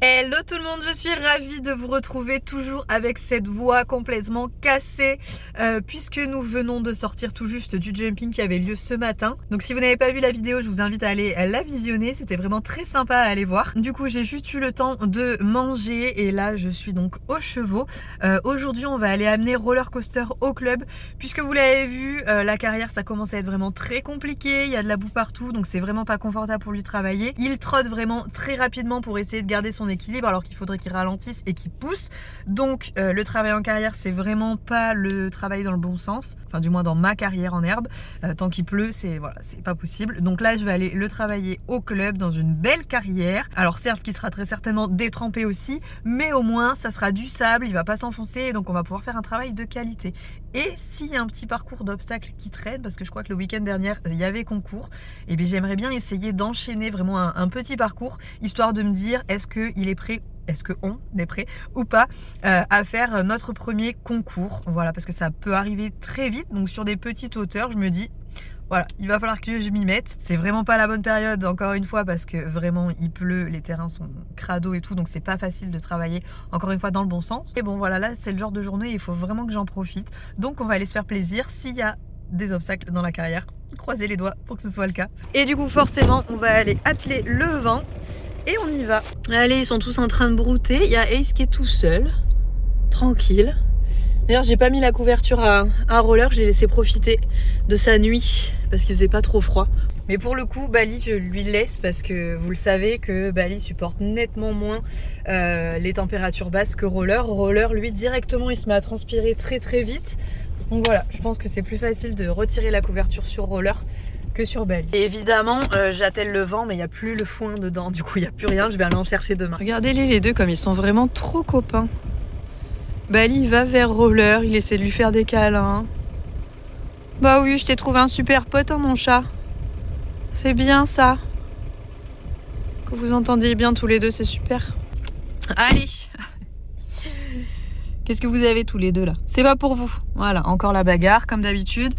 Hello tout le monde, je suis ravie de vous retrouver toujours avec cette voix complètement cassée puisque nous venons de sortir tout juste du jumping qui avait lieu ce matin. Donc si vous n'avez pas vu la vidéo, je vous invite à aller la visionner, c'était vraiment très sympa à aller voir. Du coup j'ai juste eu le temps de manger et là je suis donc aux chevaux. Aujourd'hui on va aller amener Roller Coaster au club puisque vous l'avez vu, la carrière ça commence à être vraiment très compliqué, il y a de la boue partout donc c'est vraiment pas confortable pour lui travailler. Il trotte vraiment très rapidement pour essayer de garder son équilibre alors qu'il faudrait qu'il ralentisse et qu'il pousse. Donc le travail en carrière c'est vraiment pas le travail dans le bon sens, enfin du moins dans ma carrière en herbe. Tant qu'il pleut c'est voilà, c'est pas possible. Donc là je vais aller le travailler au club dans une belle carrière. Alors certes qui sera très certainement détrempé aussi, mais au moins ça sera du sable, il va pas s'enfoncer et donc on va pouvoir faire un travail de qualité. Et s'il y a un petit parcours d'obstacles qui traîne, parce que je crois que le week-end dernier il y avait concours, et bien j'aimerais bien essayer d'enchaîner vraiment un petit parcours histoire de me dire est-ce qu'il est prêt, est-ce qu'on est prêt ou pas à faire notre premier concours. Voilà, parce que ça peut arriver très vite, donc sur des petites hauteurs je me dis voilà, il va falloir que je m'y mette. C'est vraiment pas la bonne période, encore une fois, parce que vraiment il pleut, les terrains sont crado et tout, donc c'est pas facile de travailler, encore une fois, dans le bon sens. Et bon voilà, là c'est le genre de journée, il faut vraiment que j'en profite. Donc on va aller se faire plaisir s'il y a des obstacles dans la carrière. Croisez les doigts pour que ce soit le cas. Et du coup forcément on va aller atteler le vent et on y va. Allez, ils sont tous en train de brouter. Il y a Ace qui est tout seul, tranquille. D'ailleurs j'ai pas mis la couverture à Roller, j'ai laissé profiter de sa nuit parce qu'il faisait pas trop froid. Mais pour le coup Bali je lui laisse parce que vous le savez que Bali supporte nettement moins les températures basses que Roller. Roller lui directement il se met à transpirer très très vite. Donc voilà, je pense que c'est plus facile de retirer la couverture sur Roller que sur Bali. Et évidemment j'attelle le vent mais il n'y a plus le foin dedans, du coup il n'y a plus rien, je vais aller en chercher demain. Regardez-les les deux comme ils sont vraiment trop copains. Bali va vers Roller, il essaie de lui faire des câlins. Bah oui, je t'ai trouvé un super pote, hein, mon chat. C'est bien ça. Que vous entendiez bien tous les deux, c'est super. Allez. Qu'est-ce que vous avez tous les deux là? C'est pas pour vous. Voilà, encore la bagarre comme d'habitude.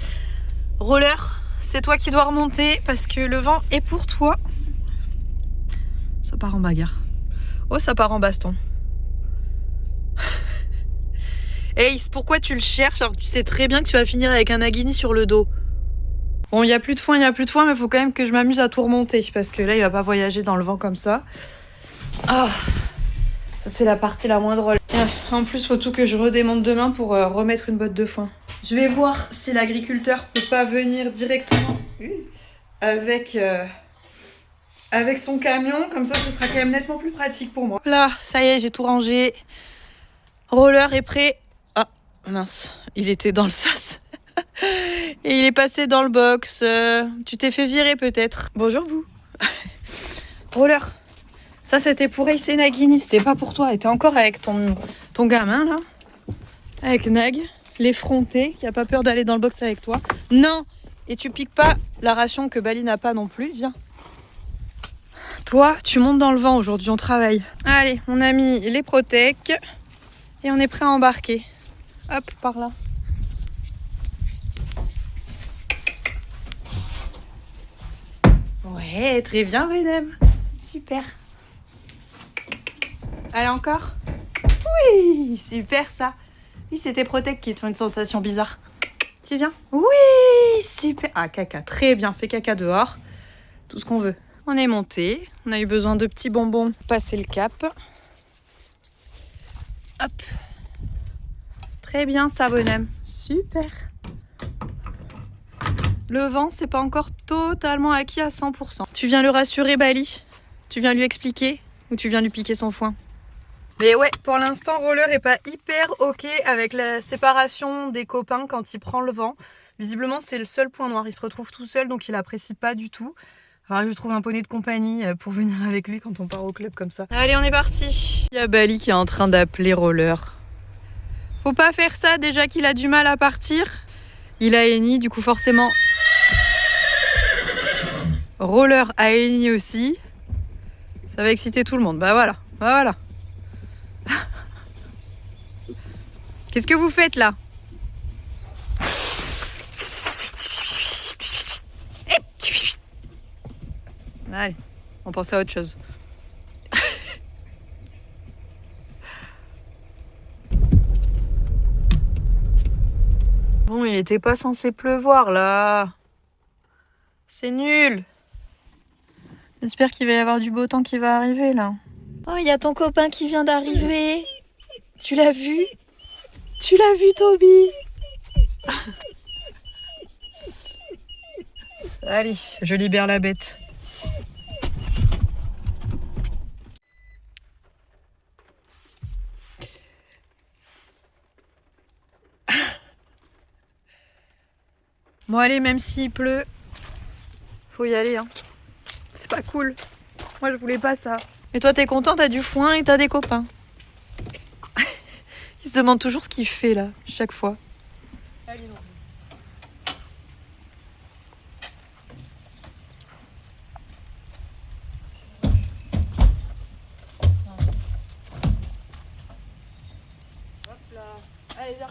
Roller, c'est toi qui dois remonter parce que le vent est pour toi. Ça part en bagarre. Oh, ça part en baston. Ace, pourquoi tu le cherches alors que tu sais très bien que tu vas finir avec un Nagini sur le dos? Bon, il n'y a plus de foin, mais il faut quand même que je m'amuse à tout remonter parce que là, il va pas voyager dans le vent comme ça. Oh, ça, c'est la partie la moins drôle. En plus, faut tout que je redémonte demain pour remettre une botte de foin. Je vais voir si l'agriculteur peut pas venir directement avec son camion. Comme ça, ce sera quand même nettement plus pratique pour moi. Là, ça y est, j'ai tout rangé. Roller est prêt. Ah, mince, il était dans le sas. Et il est passé dans le box. Tu t'es fait virer peut-être. Bonjour vous. Roller. Ça c'était pour Ace et Nagini, c'était pas pour toi. Et t'es encore avec ton gamin là. Avec Nag, l'effronté, qui a pas peur d'aller dans le box avec toi. Non. Et tu piques pas la ration que Bali n'a pas non plus. Viens. Toi, tu montes dans le vent aujourd'hui, on travaille. Allez, on a mis les protèques. Et on est prêt à embarquer. Hop, par là. Ouais, très bien, Venem. Super. Allez, encore. Oui, super ça. Oui, c'est tes protèques qui te font une sensation bizarre. Tu viens? Oui, super. Ah, caca, très bien. Fais caca dehors. Tout ce qu'on veut. On est monté. On a eu besoin de petits bonbons pour passer le cap. Hop. Très bien ça, Bonhomme. Super. Le vent, c'est pas encore totalement acquis à 100%. Tu viens le rassurer, Bali? Tu viens lui expliquer? Ou tu viens lui piquer son foin? Mais ouais, pour l'instant, Roller est pas hyper ok avec la séparation des copains quand il prend le vent. Visiblement, c'est le seul point noir. Il se retrouve tout seul, donc il apprécie pas du tout. Enfin, je trouve un poney de compagnie pour venir avec lui quand on part au club comme ça. Allez, on est parti. Il y a Bali qui est en train d'appeler Roller. Faut pas faire ça, déjà qu'il a du mal à partir. Il a Eni, du coup forcément... Roller a Eni aussi. Ça va exciter tout le monde. Bah voilà, bah voilà. Qu'est-ce que vous faites là? Allez, on pense à autre chose. Bon, il était pas censé pleuvoir là. C'est nul. J'espère qu'il va y avoir du beau temps qui va arriver là. Oh, il y a ton copain qui vient d'arriver. Tu l'as vu? Tu l'as vu, Toby? Allez, je libère la bête. Bon allez, même s'il pleut, faut y aller hein. C'est pas cool. Moi je voulais pas ça. Et toi t'es content, t'as du foin et t'as des copains. Il se demande toujours ce qu'il fait là, chaque fois. Allez, non. Hop là. Allez viens.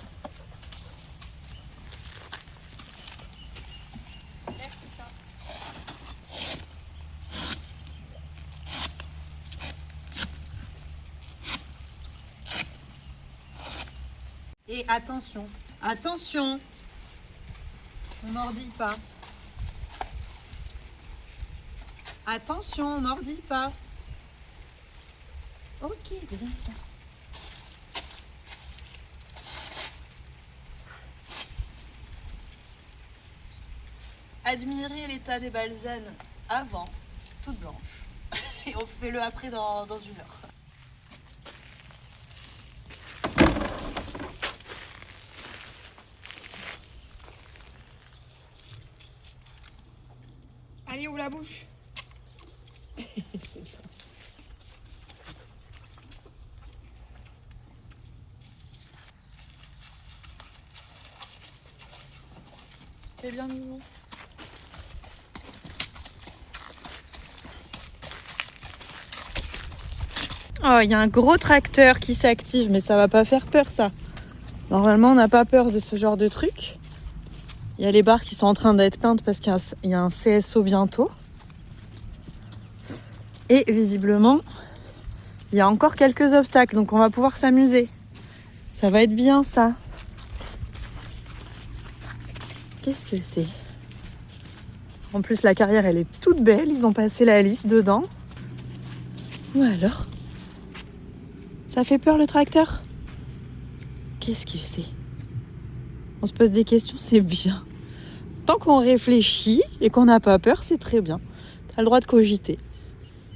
Et attention, attention, on mordit pas. Attention, on mordit pas. Ok, bien ça. Admirez l'état des balsanes avant, toute blanche. Et on fait le après dans une heure. Allez, ouvre la bouche. C'est bien mignon. Oh, il y a un gros tracteur qui s'active, mais ça va pas faire peur ça. Normalement, on n'a pas peur de ce genre de truc. Il y a les barres qui sont en train d'être peintes parce qu'il y a un CSO bientôt. Et visiblement, il y a encore quelques obstacles, donc on va pouvoir s'amuser. Ça va être bien ça. Qu'est-ce que c'est? En plus, la carrière, elle est toute belle. Ils ont passé la lisse dedans. Ou alors? Ça fait peur le tracteur? Qu'est-ce que c'est? On se pose des questions, c'est bien. Tant qu'on réfléchit et qu'on n'a pas peur, c'est très bien. T'as le droit de cogiter.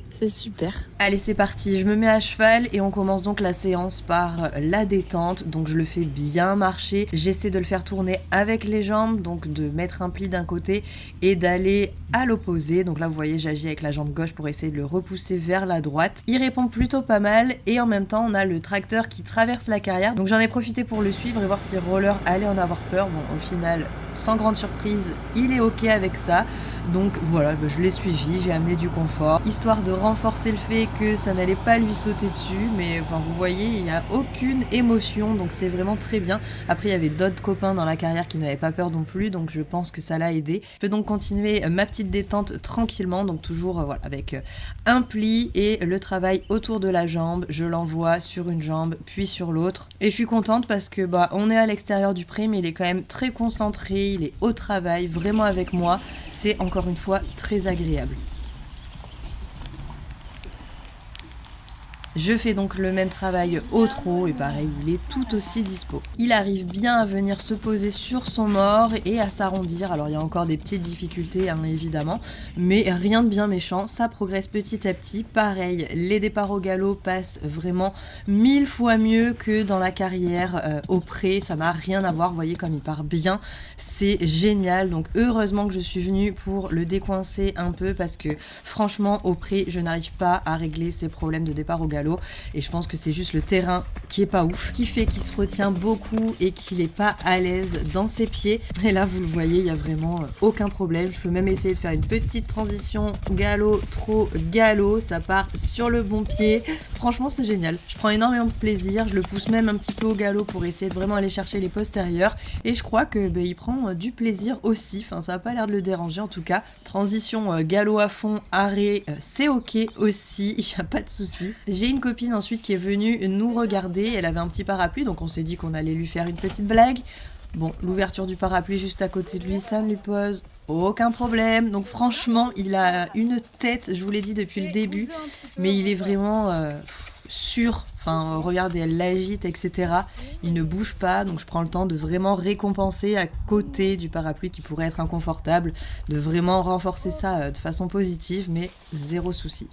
C'est super. Allez, c'est parti. Je me mets à cheval et on commence donc la séance par la détente. Donc je le fais bien marcher. J'essaie de le faire tourner avec les jambes, donc de mettre un pli d'un côté et d'aller à l'opposé. Donc là, vous voyez, j'agis avec la jambe gauche pour essayer de le repousser vers la droite. Il répond plutôt pas mal et en même temps, on a le tracteur qui traverse la carrière. Donc j'en ai profité pour le suivre et voir si Roller allait en avoir peur. Bon, au final, sans grande surprise, il est ok avec ça. Donc voilà, je l'ai suivi, j'ai amené du confort, histoire de renforcer le fait que ça n'allait pas lui sauter dessus, mais enfin, vous voyez, il n'y a aucune émotion, donc c'est vraiment très bien. Après, il y avait d'autres copains dans la carrière qui n'avaient pas peur non plus, donc je pense que ça l'a aidé. Je peux donc continuer ma petite détente tranquillement, donc toujours voilà, avec un pli et le travail autour de la jambe. Je l'envoie sur une jambe, puis sur l'autre. Et je suis contente parce que on est à l'extérieur du pré, mais il est quand même très concentré, il est au travail, vraiment avec moi. C'est encore une fois très agréable. Je fais donc le même travail au trot et pareil, il est tout aussi dispo. Il arrive bien à venir se poser sur son mors et à s'arrondir. Alors il y a encore des petites difficultés hein, évidemment, mais rien de bien méchant, ça progresse petit à petit. Pareil, les départs au galop passent vraiment 1000 fois mieux que dans la carrière au pré, ça n'a rien à voir, vous voyez comme il part bien, c'est génial. Donc heureusement que je suis venue pour le décoincer un peu parce que franchement au pré, je n'arrive pas à régler ces problèmes de départ au galop. Et je pense que c'est juste le terrain qui est pas ouf, qui fait qu'il se retient beaucoup et qu'il est pas à l'aise dans ses pieds. Et là vous le voyez, il y a vraiment aucun problème. Je peux même essayer de faire une petite transition galop, trot, galop, ça part sur le bon pied. Franchement c'est génial, je prends énormément de plaisir, je le pousse même un petit peu au galop pour essayer de vraiment aller chercher les postérieurs et je crois que il prend du plaisir aussi, enfin ça a pas l'air de le déranger en tout cas. Transition galop à fond, arrêt, c'est ok aussi, il n'y a pas de souci. J'ai une copine ensuite qui est venue nous regarder, elle avait un petit parapluie donc on s'est dit qu'on allait lui faire une petite blague. Bon, l'ouverture du parapluie juste à côté de lui, ça ne lui pose aucun problème. Donc franchement, il a une tête, je vous l'ai dit depuis le début, mais il est vraiment sûr. Enfin, regardez, elle l'agite, etc. Il ne bouge pas, donc je prends le temps de vraiment récompenser à côté du parapluie qui pourrait être inconfortable, de vraiment renforcer ça de façon positive, mais zéro souci.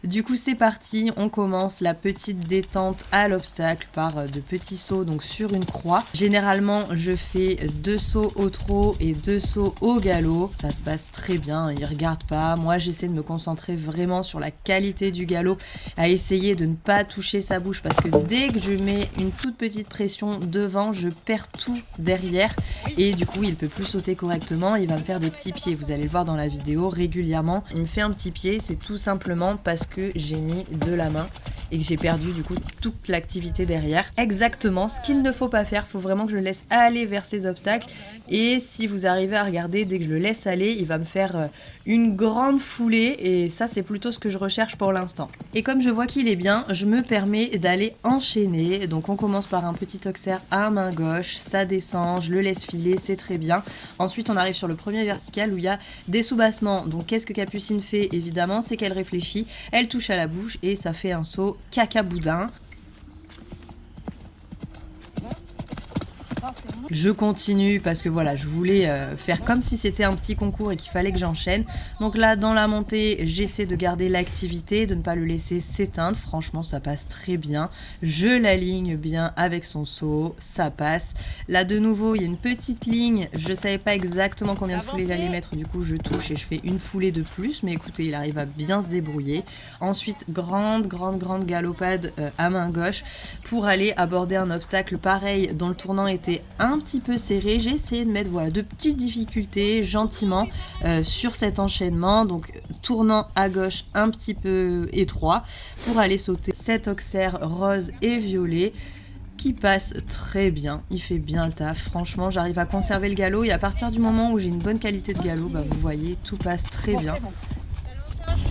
Du coup, c'est parti, on commence la petite détente à l'obstacle par de petits sauts donc sur une croix. Généralement, je fais 2 sauts au trot et 2 sauts au galop. Ça se passe très bien, il regarde pas. Moi, j'essaie de me concentrer vraiment sur la qualité du galop, à essayer de ne pas toucher sa bouche parce que dès que je mets une toute petite pression devant, je perds tout derrière et du coup, il peut plus sauter correctement. Il va me faire des petits pieds. Vous allez le voir dans la vidéo régulièrement. Il me fait un petit pied, c'est tout simplement parce que j'ai mis de la main et que j'ai perdu du coup toute l'activité derrière. Exactement ce qu'il ne faut pas faire, il faut vraiment que je le laisse aller vers ces obstacles et si vous arrivez à regarder, dès que je le laisse aller, il va me faire une grande foulée et ça c'est plutôt ce que je recherche pour l'instant. Et comme je vois qu'il est bien, je me permets d'aller enchaîner. Donc on commence par un petit auxerre à main gauche, ça descend, je le laisse filer, c'est très bien. Ensuite on arrive sur le premier vertical où il y a des sous-bassements. Donc qu'est-ce que Capucine fait évidemment, c'est qu'elle réfléchit, elle touche à la bouche et ça fait un saut caca boudin. Je continue parce que voilà, je voulais faire comme si c'était un petit concours et qu'il fallait que j'enchaîne. Donc là, dans la montée, j'essaie de garder l'activité, de ne pas le laisser s'éteindre. Franchement, ça passe très bien. Je l'aligne bien avec son saut, ça passe. Là, de nouveau, il y a une petite ligne. Je savais pas exactement combien de foulées j'allais mettre. Du coup, je touche et je fais une foulée de plus. Mais écoutez, il arrive à bien se débrouiller. Ensuite, grande galopade à main gauche pour aller aborder un obstacle pareil dont le tournant était un petit peu serré. J'ai essayé de mettre voilà, de petites difficultés gentiment sur cet enchaînement, donc tournant à gauche un petit peu étroit pour aller sauter cet auxerre rose et violet qui passe très bien, il fait bien le taf, franchement j'arrive à conserver le galop et à partir du moment où j'ai une bonne qualité de galop, bah, vous voyez tout passe très bien.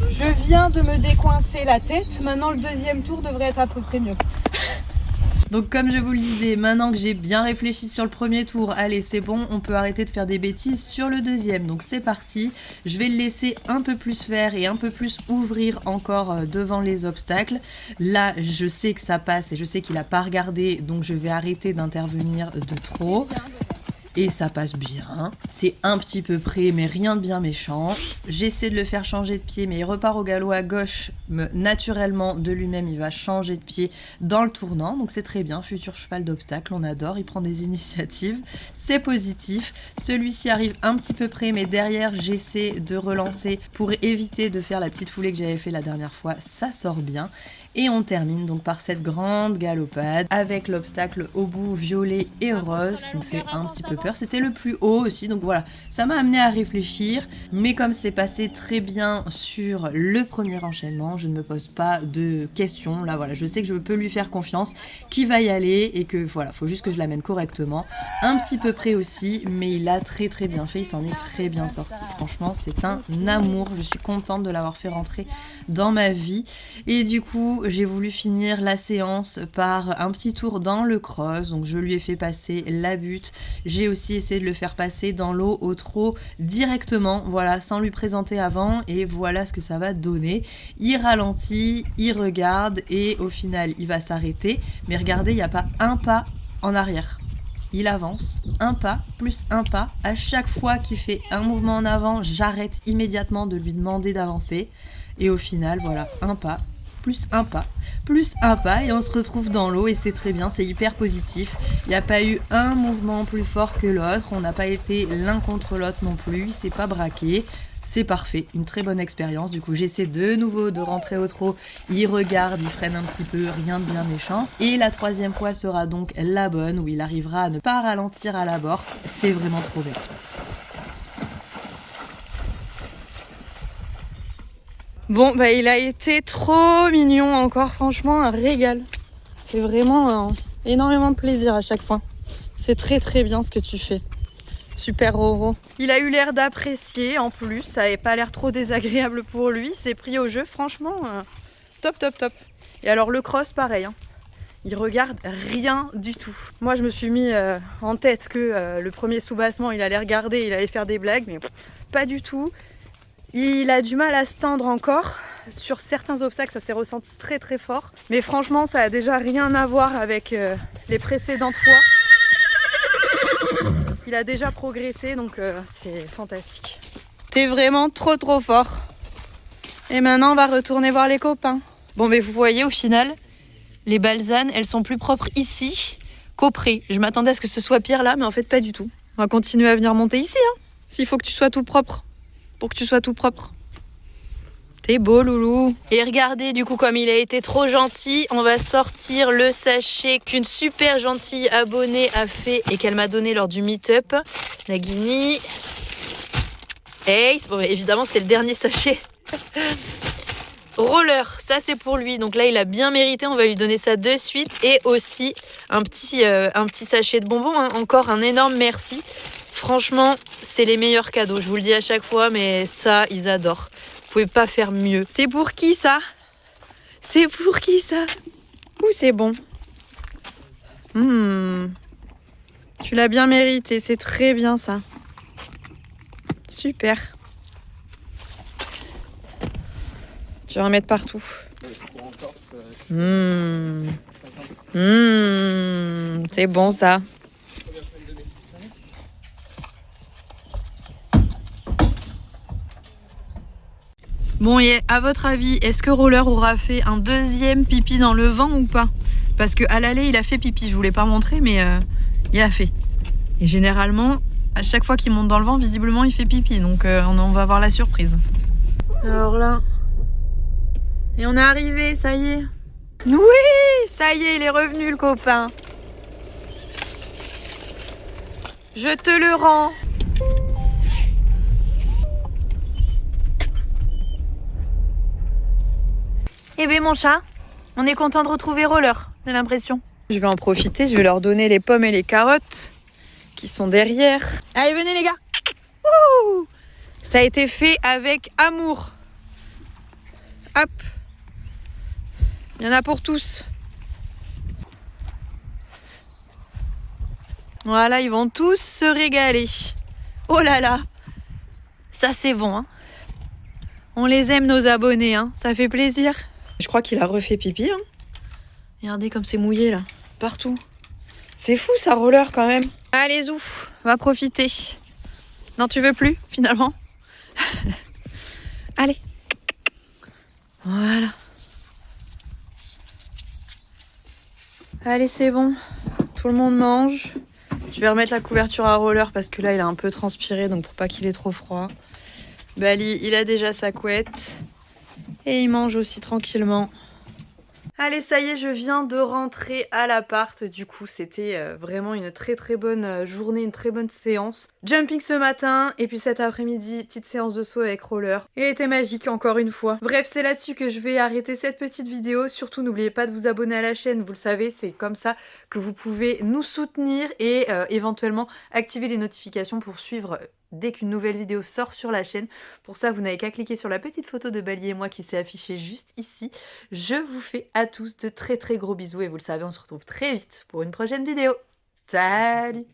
Je viens de me décoincer la tête, maintenant le deuxième tour devrait être à peu près mieux. Donc comme je vous le disais, maintenant que j'ai bien réfléchi sur le premier tour, allez c'est bon, on peut arrêter de faire des bêtises sur le deuxième. Donc c'est parti, je vais le laisser un peu plus faire et un peu plus ouvrir encore devant les obstacles. Là je sais que ça passe et je sais qu'il n'a pas regardé, donc je vais arrêter d'intervenir de trop. Et ça passe bien, c'est un petit peu près mais rien de bien méchant. J'essaie de le faire changer de pied mais il repart au galop à gauche, naturellement de lui-même il va changer de pied dans le tournant. Donc c'est très bien, futur cheval d'obstacle, on adore, il prend des initiatives, c'est positif. Celui-ci arrive un petit peu près mais derrière j'essaie de relancer pour éviter de faire la petite foulée que j'avais fait la dernière fois, ça sort bien. Et on termine donc par cette grande galopade avec l'obstacle au bout violet et rose qui me fait un petit peu peur. C'était le plus haut aussi, donc voilà, ça m'a amené à réfléchir. Mais comme c'est passé très bien sur le premier enchaînement, je ne me pose pas de questions. Là voilà, je sais que je peux lui faire confiance, qu'il va y aller et que voilà, faut juste que je l'amène correctement. Un petit peu près aussi, mais il a très bien fait, il s'en est très bien sorti. Franchement, c'est un amour, je suis contente de l'avoir fait rentrer dans ma vie. Et du coup, j'ai voulu finir la séance par un petit tour dans le cross, donc je lui ai fait passer la butte. J'ai aussi essayé de le faire passer dans l'eau au trot directement, voilà, sans lui présenter avant, et voilà ce que ça va donner. Il ralentit, il regarde et au final il va s'arrêter, mais regardez, il n'y a pas un pas en arrière. Il avance, un pas, plus un pas. À chaque fois qu'il fait un mouvement en avant, j'arrête immédiatement de lui demander d'avancer. Et au final, voilà, un pas, plus un pas, plus un pas, et on se retrouve dans l'eau et c'est très bien, c'est hyper positif. Il n'y a pas eu un mouvement plus fort que l'autre, on n'a pas été l'un contre l'autre non plus, il s'est pas braqué. C'est parfait, une très bonne expérience. Du coup, j'essaie de nouveau de rentrer au trot. Il regarde, il freine un petit peu, rien de bien méchant. Et la troisième fois sera donc la bonne, où il arrivera à ne pas ralentir à l'abord. C'est vraiment trop bien. Bon, bah il a été trop mignon encore, franchement, un régal. C'est vraiment énormément de plaisir à chaque fois. C'est très bien ce que tu fais. Super Roro. Il a eu l'air d'apprécier en plus, ça n'avait pas l'air trop désagréable pour lui. Il s'est pris au jeu, franchement, top. Et alors le cross, pareil. Il regarde rien du tout. Moi, je me suis mis en tête que le premier soubassement, il allait regarder, il allait faire des blagues, mais pas du tout. Il a du mal à se tendre encore. Sur certains obstacles, ça s'est ressenti très très fort. Mais franchement, ça a déjà rien à voir avec les précédentes fois. Il a déjà progressé, donc c'est fantastique. T'es vraiment trop trop fort. Et maintenant, on va retourner voir les copains. Bon, mais vous voyez, au final, les balsanes, elles sont plus propres ici qu'au pré. Je m'attendais à ce que ce soit pire là, mais en fait, pas du tout. On va continuer à venir monter ici, hein, s'il faut que tu sois tout propre. Pour que tu sois tout propre. T'es beau, loulou. Et regardez, du coup, comme il a été trop gentil, on va sortir le sachet qu'une super gentille abonnée a fait et qu'elle m'a donné lors du meet-up. La Guinée. Hey, bon, évidemment, c'est le dernier sachet. Roller, ça c'est pour lui. Donc là, il a bien mérité. On va lui donner ça de suite. Et aussi un petit sachet de bonbons. Hein. Encore un énorme merci. Franchement, c'est les meilleurs cadeaux. Je vous le dis à chaque fois, mais ça, ils adorent. Vous pouvez pas faire mieux. C'est pour qui ça? C'est pour qui ça? Ouh, c'est bon. Tu l'as bien mérité. C'est très bien ça. Super. Tu vas en mettre partout. C'est bon ça. Bon, et à votre avis, est-ce que Roller aura fait un deuxième pipi dans le vent ou pas? Parce qu'à l'aller, il a fait pipi. Je vous l'ai pas montré, mais il a fait. Et généralement, à chaque fois qu'il monte dans le vent, visiblement, il fait pipi. Donc, on va avoir la surprise. Alors là... Et on est arrivé, ça y est. Oui, ça y est, il est revenu le copain. Je te le rends. Eh bien mon chat, on est content de retrouver Roller, j'ai l'impression. Je vais en profiter, je vais leur donner les pommes et les carottes qui sont derrière. Allez, venez les gars. Ouh, ça a été fait avec amour. Hop. Il y en a pour tous. Voilà, ils vont tous se régaler. Oh là là, ça c'est bon. Hein. On les aime nos abonnés, hein. Ça fait plaisir. Je crois qu'il a refait pipi. Hein. Regardez comme c'est mouillé là, partout. C'est fou ça, Roller quand même. Allez Zou, va profiter. Non, tu veux plus finalement? Allez. Voilà. Allez, c'est bon. Tout le monde mange. Je vais remettre la couverture à Roller parce que là, il a un peu transpiré, donc pour pas qu'il ait trop froid. Bali, il a déjà sa couette. Et il mange aussi tranquillement. Allez, ça y est, je viens de rentrer à l'appart. Du coup, c'était vraiment une très très bonne journée, une très bonne séance. Jumping ce matin, et puis cet après-midi, petite séance de saut avec Roller. Il était magique encore une fois. Bref, c'est là-dessus que je vais arrêter cette petite vidéo. Surtout, n'oubliez pas de vous abonner à la chaîne, vous le savez, c'est comme ça que vous pouvez nous soutenir et éventuellement activer les notifications pour suivre dès qu'une nouvelle vidéo sort sur la chaîne. Pour ça, vous n'avez qu'à cliquer sur la petite photo de Bali et moi qui s'est affichée juste ici. Je vous fais à tous de très très gros bisous et vous le savez, on se retrouve très vite pour une prochaine vidéo. Salut!